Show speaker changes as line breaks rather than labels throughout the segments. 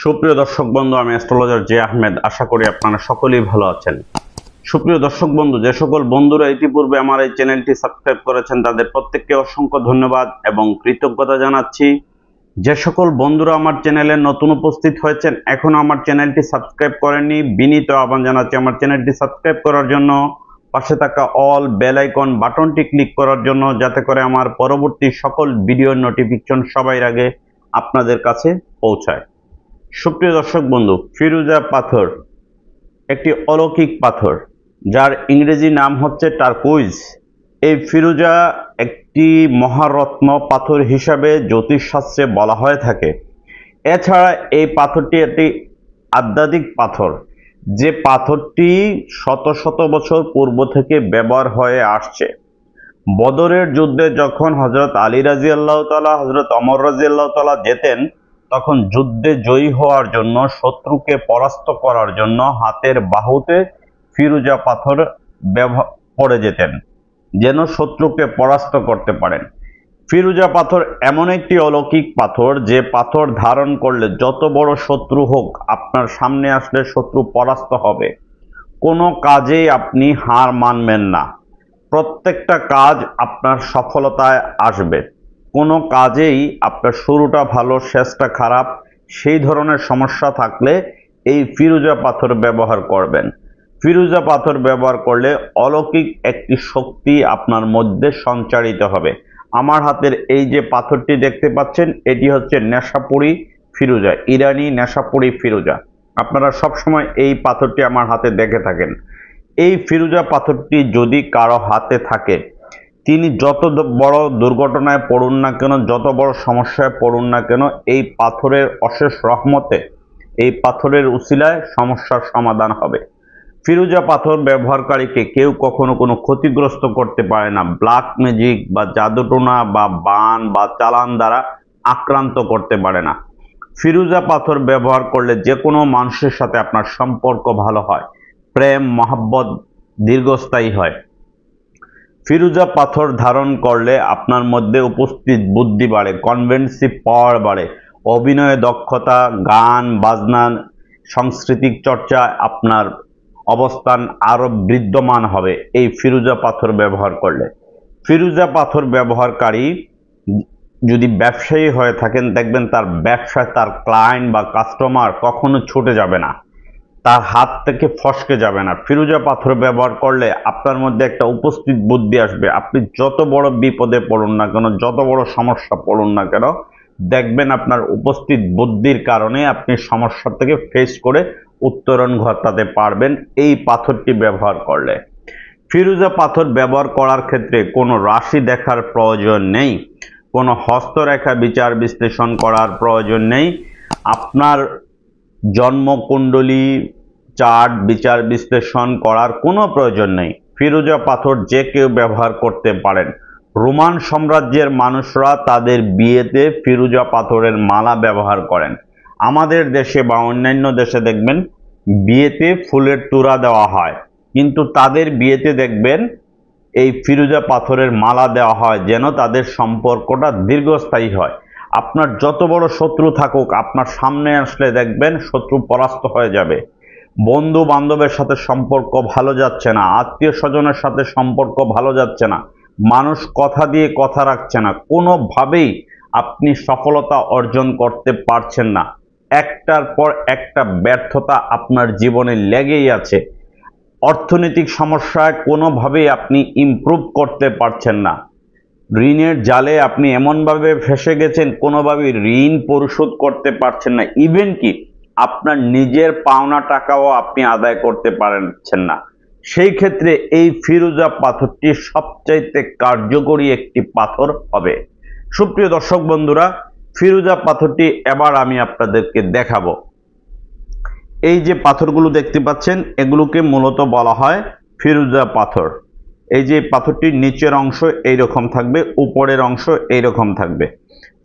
সুপ্রিয় দর্শক বন্ধু, আমি অ্যাস্ট্রোলজার জে আহমেদ। আশা করি আপনারা সকলেই ভালো আছেন। সুপ্রিয় দর্শক বন্ধু, যে সকল বন্ধুরা ইতিপূর্বে আমার এই চ্যানেলটি সাবস্ক্রাইব করেছেন তাদের প্রত্যেককে অসংখ্য ধন্যবাদ এবং কৃতজ্ঞতা জানাচ্ছি। যে সকল বন্ধুরা আমার চ্যানেলে নতুন উপস্থিত হয়েছেন, এখনো আমার চ্যানেলটি সাবস্ক্রাইব করেননি, বিনীত আহ্বান জানাচ্ছি আমার চ্যানেলটি সাবস্ক্রাইব করার জন্য, পাশে থাকা অল বেল আইকন বাটনটি ক্লিক করার জন্য, যাতে করে আমার পরবর্তী সকল ভিডিওর নোটিফিকেশন সবার আগে আপনাদের কাছে পৌঁছায়। সুপ্রিয় দর্শক বন্ধু, ফিরোজা পাথর একটি অলৌকিক পাথর, যার ইংরেজি নাম হচ্ছে টারকুইজ। এই ফিরোজা একটি মহারত্ন পাথর হিসাবে জ্যোতিষশাস্ত্রে বলা হয়ে থাকে। এছাড়া এই পাথরটি একটি আধ্যাত্মিক পাথর, যে পাথরটি শত শত বছর পূর্ব থেকে ব্যবহার হয়ে আসছে। বদরের যুদ্ধে যখন হযরত আলী রাদিয়াল্লাহু তাআলা, হযরত ওমর রাদিয়াল্লাহু তাআলা যেতেন, তখন যুদ্ধে জয়ী হওয়ার জন্য, শত্রুকে পরাস্ত করার জন্য হাতের বাহুতে ফিরোজা পাথর পরে যেতেন, যেন শত্রুকে পরাস্ত করতে পারেন। ফিরোজা পাথর এমন একটি অলৌকিক পাথর, যে পাথর ধারণ করলে যত বড় শত্রু হোক, আপনার সামনে আসলে শত্রু পরাস্ত হবে। কোনো কাজেই আপনি হার মানবেন না, প্রত্যেকটা কাজ আপনার সফলতায় আসবে। কোনো কাজেই আপনার শুরুটা ভালো শেষটা খারাপ, সেই ধরনের সমস্যা থাকলে এই ফিরোজা পাথর ব্যবহার করবেন। ফিরোজা পাথর ব্যবহার করলে অলৌকিক একটি শক্তি আপনার মধ্যে সঞ্চারিত হবে। আমার হাতের এই যে পাথরটি দেখতে পাচ্ছেন, এটি হচ্ছে নেশাপুরি ফিরোজা, ইরানি নেশাপুরি ফিরোজা। আপনারা সবসময় এই পাথরটি আমার হাতে দেখে থাকেন। এই ফিরোজা পাথরটি যদি কারো হাতে থাকে, তিনি যত বড় দুর্ঘটনায় পড়ুন না কেন, যত বড় সমস্যায় পড়ুন না কেন, এই পাথরের অশেষ রহমতে, এই পাথরের উসিলায় সমস্যার সমাধান হবে। ফিরোজা পাথর ব্যবহারকারীকে কেউ কখনো কোনো ক্ষতিগ্রস্ত করতে পারে না, ব্ল্যাক ম্যাজিক বা জাদুটোনা বা বান বা চালান দ্বারা আক্রান্ত করতে পারে না। ফিরোজা পাথর ব্যবহার করলে যে কোনো মানুষের সাথে আপনার সম্পর্ক ভালো হয়, প্রেম মহব্বত দীর্ঘস্থায়ী হয়। ফিরোজা পাথর ধারণ করলে আপনার মধ্যে উপস্থিত বুদ্ধি বাড়ে, কনভিন্সিভ পাওয়ার বাড়ে, অভিনয় দক্ষতা, গান বাজনা, সাংস্কৃতিক চর্চা, আপনার অবস্থান আরো বৃদ্ধমান হবে এই ফিরোজা পাথর ব্যবহার করলে। ফিরোজা পাথর ব্যবহারকারী যদি ব্যবসায়ী হয়ে থাকেন, দেখবেন তার ব্যবসায় তার ক্লায়েন্ট বা কাস্টমার কখনো ছুটে যাবে না, তার হাত থেকে ফসকে যাবে না। ফিরোজা পাথর ব্যবহার করলে আপনার মধ্যে একটা উপস্থিত বুদ্ধি আসবে। আপনি যত বড় বিপদে পড়ুন না কেন, যত বড় সমস্যা পড়ুন না কেন, দেখবেন আপনার উপস্থিত বুদ্ধির কারণে আপনি সমস্যা থেকে ফেস করে উত্তরণ ঘটাতে পারবেন এই পাথরটি ব্যবহার করলে। ফিরোজা পাথর ব্যবহার করার ক্ষেত্রে কোনো রাশি দেখার প্রয়োজন নেই, কোনো হস্তরেখা বিচার বিশ্লেষণ করার প্রয়োজন নেই, আপনার জন্মকুণ্ডলী চার্ট বিচার বিশ্লেষণ করার কোনো প্রয়োজন নেই। ফিরোজা পাথর যে কেউ ব্যবহার করতে পারেন। রোমান সাম্রাজ্যের মানুষরা তাদের বিয়েতে ফিরোজা পাথরের মালা ব্যবহার করেন। আমাদের দেশে বা অন্যান্য দেশে দেখবেন বিয়েতে ফুলের তোড়া দেওয়া হয়, কিন্তু তাদের বিয়েতে দেখবেন এই ফিরোজা পাথরের মালা দেওয়া হয়, যেন তাদের সম্পর্কটা দীর্ঘস্থায়ী হয়। আপনার যত বড় শত্রু থাকুক, আপনার সামনে আসলে দেখবেন শত্রু পরাস্ত হয়ে যাবে। বন্ধু বান্ধবের সাথে সম্পর্ক ভালো যাচ্ছে না, আত্মীয় স্বজনের সাথে সম্পর্ক ভালো যাচ্ছে না, মানুষ কথা দিয়ে কথা রাখছে না, কোনোভাবেই আপনি সফলতা অর্জন করতে পারছেন না। একটার পর একটা ব্যর্থতা আপনার জীবনে লেগেই আছে। অর্থনৈতিক সমস্যায় কোনোভাবেই আপনি ইমপ্রুভ করতে পারছেন না। ঋণের জালে আপনি এমনভাবে ফেসে গেছেন, কোনোভাবেই ঋণ পরিশোধ করতে পারছেন না। ইভেন কি আপনার নিজের পাওনা টাকাও আপনি আদায় করতে পারছেন না। সেই ক্ষেত্রে এই ফিরোজা পাথরটি সবচাইতে কার্যকরী একটি পাথর হবে। সুপ্রিয় দর্শক বন্ধুরা, ফিরোজা পাথরটি এবার আমি আপনাদেরকে দেখাবো। এই যে পাথরগুলো দেখতে পাচ্ছেন, এগুলোকে মূলত বলা হয় ফিরোজা পাথর। এই যে পাথরটির নিচের অংশ এইরকম থাকবে, উপরের অংশ এইরকম থাকবে।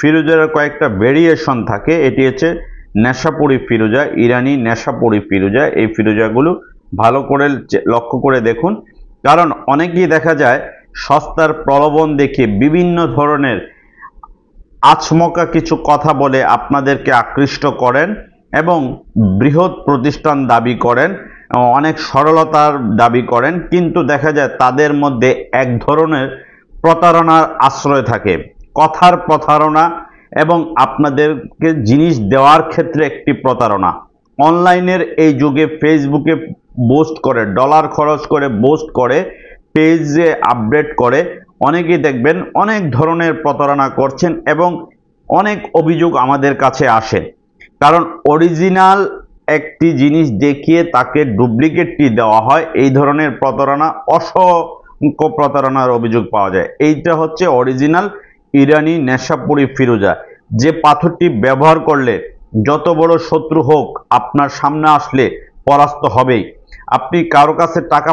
ফিরোজার কয়েকটা ভেরিয়েশন থাকে। এটি হচ্ছে নেশাপুরি ফিরোজা, ইরানি নেশাপুরি ফিরোজা। এই ফিরোজাগুলো ভালো করে লক্ষ্য করে দেখুন, কারণ অনেকেই দেখা যায় সস্তার প্রলোভন দেখিয়ে বিভিন্ন ধরনের আচমকা কিছু কথা বলে আপনাদেরকে আকৃষ্ট করেন এবং বৃহৎ প্রতিষ্ঠান দাবি করেন, অনেক সরলতার দাবি করেন, কিন্তু দেখা যায় তাদের মধ্যে এক ধরনের প্রতারণার আশ্রয় থাকে, কথার প্রতারণা এবং আপনাদেরকে জিনিস দেওয়ার ক্ষেত্রে একটি প্রতারণা। অনলাইনের এই যুগে ফেসবুকে পোস্ট করে, ডলার খরচ করে পোস্ট করে, পেজে আপডেট করে অনেকেই দেখবেন অনেক ধরনের প্রতারণা করছেন এবং অনেক অভিযোগ আমাদের কাছে আসে। কারণ অরিজিনাল একটি জিনিস দেখিয়ে তাকে ডুপ্লিকেটটি দেওয়া হয়, এই ধরনের প্রতারণা, অসংখ্য প্রতারণার অভিযোগ পাওয়া যায়। এইটা হচ্ছে অরিজিনাল ইরানি নেশাপুরি ফিরোজা, যে পাথরটি ব্যবহার করলে যত বড় শত্রু হোক আপনার সামনে আসলে পরাস্ত হবেই। আপনি কারো কাছে টাকা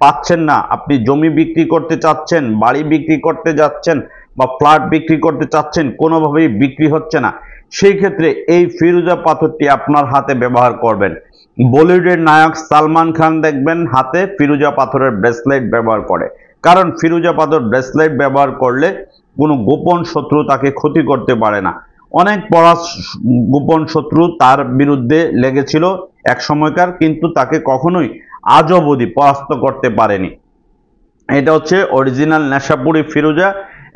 পাচ্ছেন না, আপনি জমি বিক্রি করতে চাচ্ছেন, বাড়ি বিক্রি করতে যাচ্ছেন বা ফ্ল্যাট বিক্রি করতে চাচ্ছেন, কোনোভাবেই বিক্রি হচ্ছে না, সেই ক্ষেত্রে এই ফিরোজা পাথরটি আপনার হাতে ব্যবহার করবেন। বলিউডের নায়ক সালমান খান দেখবেন হাতে ফিরোজা পাথরের ব্রেসলেট ব্যবহার করে, কারণ ফিরোজা পাথর ব্রেসলেট ব্যবহার করলে কোনো গোপন শত্রু তাকে ক্ষতি করতে পারে না। অনেক গোপন শত্রু তার বিরুদ্ধে লেগেছিল এক সময়কার, কিন্তু তাকে কখনোই আজ অবধি পরাস্ত করতে পারেনি। এটা হচ্ছে অরিজিনাল নেশাপুরি ফিরোজা।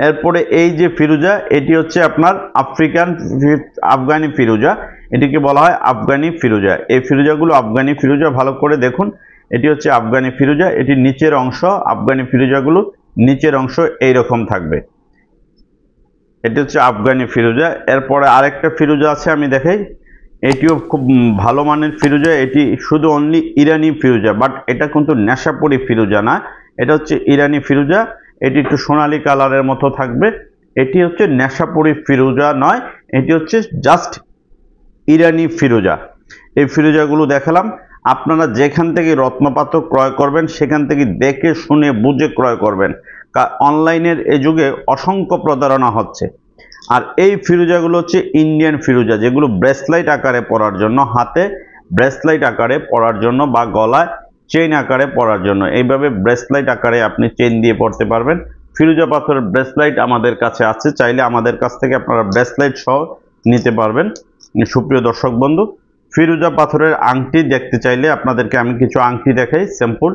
এরপরে এই যে ফিরোজা, এটি হচ্ছে আপনার আফগানি ফিরোজা, এটিকে বলা হয় আফগানি ফিরোজা। এই ফিরোজাগুলো আফগানি ফিরোজা, ভালো করে দেখুন, এটি হচ্ছে আফগানি ফিরোজা। এটি নিচের অংশ, আফগানি ফিরোজাগুলো নিচের অংশ এইরকম থাকবে। এটি হচ্ছে আফগানি ফিরোজা। এরপরে আরেকটা ফিরোজা আছে, আমি দেখাই। এটিও খুব ভালো মানের ফিরোজা, এটি শুধু অনলি ইরানি ফিরোজা, বাট এটা কিন্তু নেশাপুরি ফিরোজা না, এটা হচ্ছে ইরানি ফিরোজা। এটি একটু সোনালী কালারের মতো থাকবে। এটি হচ্ছে নেশাপুরি ফিরোজা নয়, এটি হচ্ছে জাস্ট ইরানি ফিরোজা। এই ফিরোজাগুলো দেখালাম। আপনারা যেখান থেকে রত্নপাথর ক্রয় করবেন সেখান থেকে দেখে শুনে বুঝে ক্রয় করবেন, অনলাইনের এই যুগে অসংখ্য প্রতারণা হচ্ছে। আর এই ফিরোজাগুলো হচ্ছে ইন্ডিয়ান ফিরোজা, যেগুলো ব্রেসলাইট আকারে পরার জন্য, হাতে ব্রেসলাইট আকারে পরার জন্য বা গলায় চেইন আকারে পরার জন্য, এইভাবে ব্রেসলাইট আকারে আপনি চেইন দিয়ে পরতে পারবেন। ফিরোজা পাথরের ব্রেসলাইট আমাদের কাছে আছে, চাইলে আমাদের কাছ থেকে আপনারা ব্রেসলাইট সহ নিতে পারবেন। সুপ্রিয় দর্শক বন্ধু, ফিরোজা পাথরের আংটি দেখতে চাইলে আপনাদেরকে আমি কিছু আংটি দেখাই স্যাম্পল।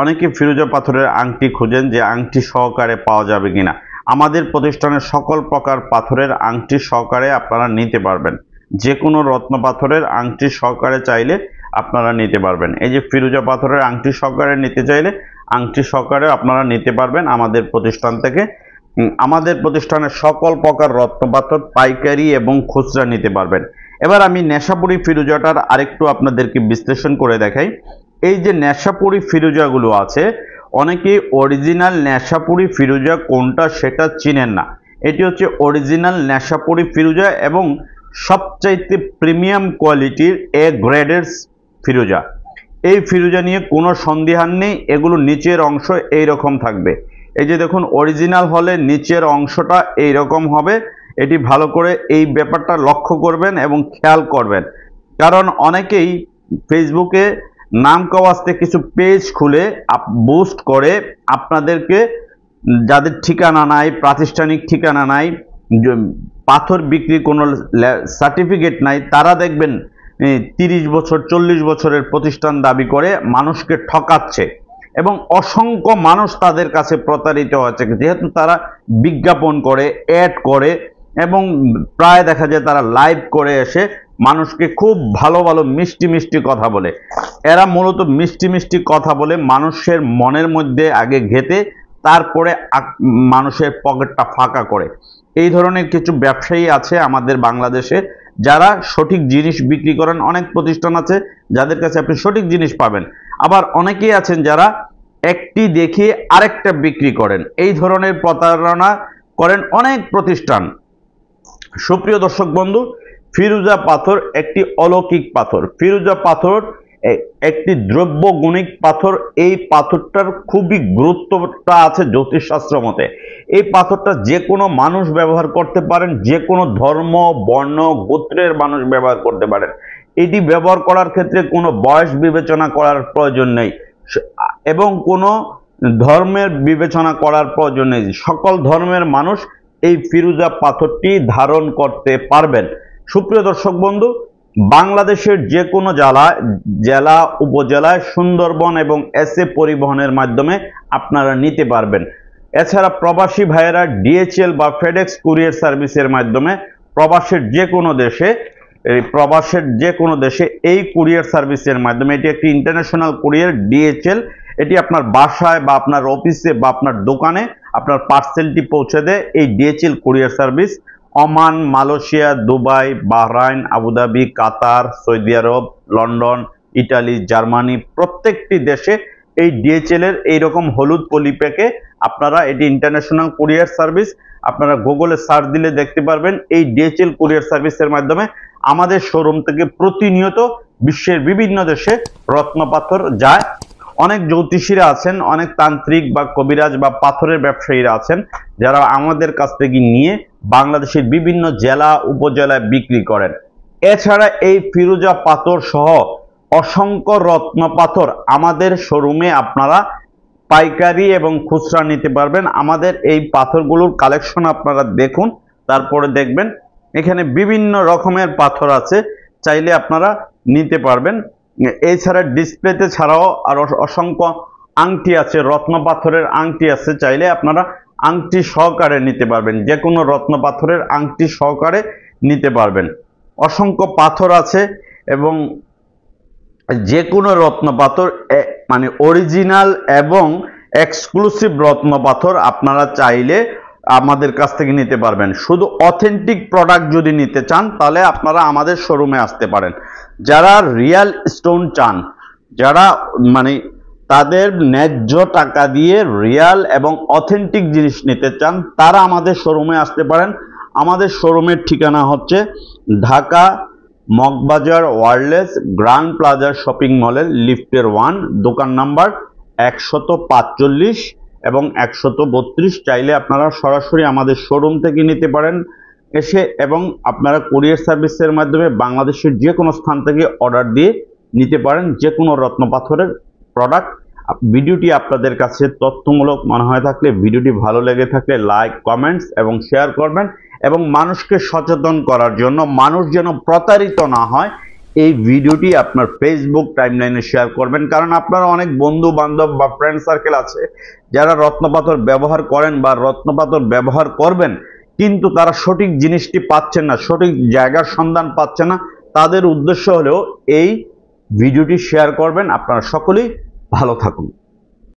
অনেকে ফিরোজা পাথরের আংটি খুঁজেন যে আংটি সহকারে পাওয়া যাবে কিনা। আমাদের প্রতিষ্ঠানের সকল প্রকার পাথরের আংটি সহকারে আপনারা নিতে পারবেন, যে কোনো রত্ন পাথরের আংটি সহকারে চাইলে আপনারা নিতে পারবেন। এই যে ফিরোজা পাথরের আংটি সহকারে নিতে চাইলে আংটি সহকারে আপনারা নিতে পারবেন আমাদের প্রতিষ্ঠান থেকে। আমাদের প্রতিষ্ঠানের সকল প্রকার রত্ন পাথর পাইকারি এবং খুচরা নিতে পারবেন। এবার আমি নেশাপুরি ফিরোজাটার আরেকটু আপনাদেরকে বিশ্লেষণ করে দেখাই। এই যে নেশাপুরি ফিরোজাগুলো আছে, অনেকেই অরিজিনাল নেশাপুরি ফিরোজা কোনটা সেটা চিনেন না। এটি হচ্ছে অরিজিনাল নেশাপুরি ফিরোজা এবং সবচাইতে প্রিমিয়াম কোয়ালিটির এ গ্রেডের ফিরোজা। এই ফিরোজা নিয়ে কোনো সন্দেহান নেই, এগুলো নিচের অংশ এই রকম থাকবে। এই যে দেখুন, অরিজিনাল হলে নিচের অংশটা এই রকম হবে। এটি ভালো করে এই ব্যাপারটা লক্ষ্য করবেন এবং খেয়াল করবেন, কারণ অনেকেই ফেসবুকে নাম কাওয়াজতে কিছু পেজ খুলে বুস্ট করে আপনাদেরকে, যাদের ঠিকানা নাই, প্রাতিষ্ঠানিক ঠিকানা নাই, পাথর বিক্রি কোনো সার্টিফিকেট নাই, তারা দেখবেন 30 বছর 40 বছরের প্রতিষ্ঠান দাবি করে মানুষকে ঠকাচ্ছে এবং অসংখ্য মানুষ তাদের কাছে প্রতারিত হচ্ছে, যেহেতু তারা বিজ্ঞাপন করে, অ্যাড করে এবং প্রায় দেখা যায় তারা লাইভ করে এসে মানুষকে খুব ভালো ভালো মিষ্টি মিষ্টি কথা বলে। এরা মূলত মিষ্টি মিষ্টি কথা বলে মানুষের মনের মধ্যে আগে ঘেঁটে তারপরে মানুষের পকেটটা ফাঁকা করে। এই ধরনের কিছু ব্যবসায়ী আছে আমাদের বাংলাদেশে, যারা সঠিক জিনিস বিক্রি করেন। অনেক প্রতিষ্ঠান আছে যাদের কাছে আপনি সঠিক জিনিস পাবেন, আবার অনেকেই আছেন যারা একটি দেখিয়ে আরেকটা বিক্রি করেন। এই ধরনের প্রতারণা করেন অনেক প্রতিষ্ঠান। সুপ্রিয় দর্শক বন্ধু, ফিরোজা পাথর একটি অলৌকিক পাথর। ফিরোজা পাথর একটি দ্রব্যগুণিক পাথর। এই পাথরটার খুবই গুরুত্বটা আছে জ্যোতিষশাস্ত্র মতে। এই পাথরটা যে কোনো মানুষ ব্যবহার করতে পারেন, যে কোনো ধর্ম, বর্ণ, গোত্রের মানুষ ব্যবহার করতে পারেন। এটি ব্যবহার করার ক্ষেত্রে কোনো বয়স বিবেচনা করার প্রয়োজন নেই এবং কোনো ধর্মের বিবেচনা করার প্রয়োজন নেই। সকল ধর্মের মানুষ এই ফিরোজা পাথরটি ধারণ করতে পারবেন। সুপ্রিয় দর্শক বন্ধু, বাংলাদেশের যে কোনো জেলা উপজেলায় সুন্দরবন এবং এসএ পরিবহনের মাধ্যমে আপনারা নিতে পারবেন। এছাড়া প্রবাসী ভাইয়েরা ডিএচএল বা ফেডেক্স কুরিয়ার সার্ভিসের মাধ্যমে প্রবাসের যে কোনো দেশে এই কুরিয়ার সার্ভিসের মাধ্যমে, এটি একটি ইন্টারন্যাশনাল কুরিয়ার ডিএচএল, এটি আপনার বাসায় বা আপনার অফিসে বা আপনার দোকানে আপনার পার্সেলটি পৌঁছে দেয় এই DHL courier service. Oman, Malaysia, Dubai, Bahrain, Abu Dhabi, Qatar, Saudi Arab, London, Italy, Germany প্রত্যেকটি দেশে এই ডিএচএল এর এইরকম হলুদ পলিপ্যাকে আপনারা, এটি ইন্টারন্যাশনাল কুরিয়ার সার্ভিস, আপনারা গুগলে সার্চ দিলে দেখতে পারবেন। এই ডিএচএল কুরিয়ার সার্ভিসের মাধ্যমে আমাদের শোরুম থেকে প্রতিনিয়ত বিশ্বের বিভিন্ন দেশে রত্নপাথর যায়। অনেক জ্যোতিষীরা আছেন, অনেক তান্ত্রিক বা কবিরাজ বা পাথরের ব্যবসায়ীরা আছেন যারা আমাদের কাছ থেকে নিয়ে বাংলাদেশের বিভিন্ন জেলা উপজেলায় বিক্রি করেন। এছাড়া এই ফিরোজা পাথর সহ অসংখ্য রত্ন পাথর আমাদের শোরুমে আপনারা পাইকারি এবং খুচরা নিতে পারবেন। আমাদের এই পাথরগুলোর কালেকশন আপনারা দেখুন, তারপরে দেখবেন এখানে বিভিন্ন রকমের পাথর আছে, চাইলে আপনারা নিতে পারবেন। এছাড়া ডিসপ্লেতে ছাড়াও আরো অসংখ্য আংটি আছে, রত্ন পাথরের আংটি আছে, চাইলে আপনারা আংটি সহকারে নিতে পারবেন, যে কোনো রত্ন পাথরের আংটি সহকারে নিতে পারবেন। অসংখ্য পাথর আছে এবং যে কোনো রত্ন পাথর মানে অরিজিনাল এবং এক্সক্লুসিভ রত্ন পাথর আপনারা চাইলে আমাদের কাছ থেকে নিতে পারবেন। শুধু অথেন্টিক প্রোডাক্ট যদি নিতে চান তাহলে আপনারা আমাদের শোরুমে আসতে পারেন। যারা রিয়েল স্টোন চান, যারা মানে তাদের ন্যায্য টাকা দিয়ে রিয়েল এবং অথেন্টিক জিনিস নিতে চান, তারা আমাদের শোরুমে আসতে পারেন। আমাদের শোরুমের ঠিকানা হচ্ছে Dhaka Moghbazar wireless grand plaza shopping মলের লিফটের 1, দোকান নাম্বার 145 এবং 132। চাইলে আপনারা সরাসরি আমাদের শোরুম থেকে নিতে পারেন এসে, এবং আপনারা কুরিয়ার সার্ভিসের মাধ্যমে বাংলাদেশের যে কোনো স্থান থেকে অর্ডার দিয়ে নিতে পারেন যে কোনো রত্ন পাথরের প্রোডাক্ট। ভিডিওটি আপনাদের কাছে তথ্যমূলক মনে হয়ে থাকলে, ভিডিওটি ভালো লেগে থাকলে লাইক, কমেন্টস এবং শেয়ার করবেন, এবং মানুষকে সচেতন করার জন্য, মানুষ যেন প্রতারিত না হয়, এই ভিডিওটি আপনার ফেসবুক টাইমলাইনে শেয়ার করবেন। কারণ আপনারা অনেক বন্ধু বান্ধব বা ফ্রেন্ড সার্কেল আছে যারা রত্নপাথর ব্যবহার করেন বা রত্নপাথর ব্যবহার করবেন, কিন্তু তারা সঠিক জিনিসটি পাচ্ছেন না, সঠিক জায়গার সন্ধান পাচ্ছে না। তাদের উদ্দেশ্য হলেও এই ভিডিওটি শেয়ার করবেন। আপনারা সকলেই ভালো থাকুন।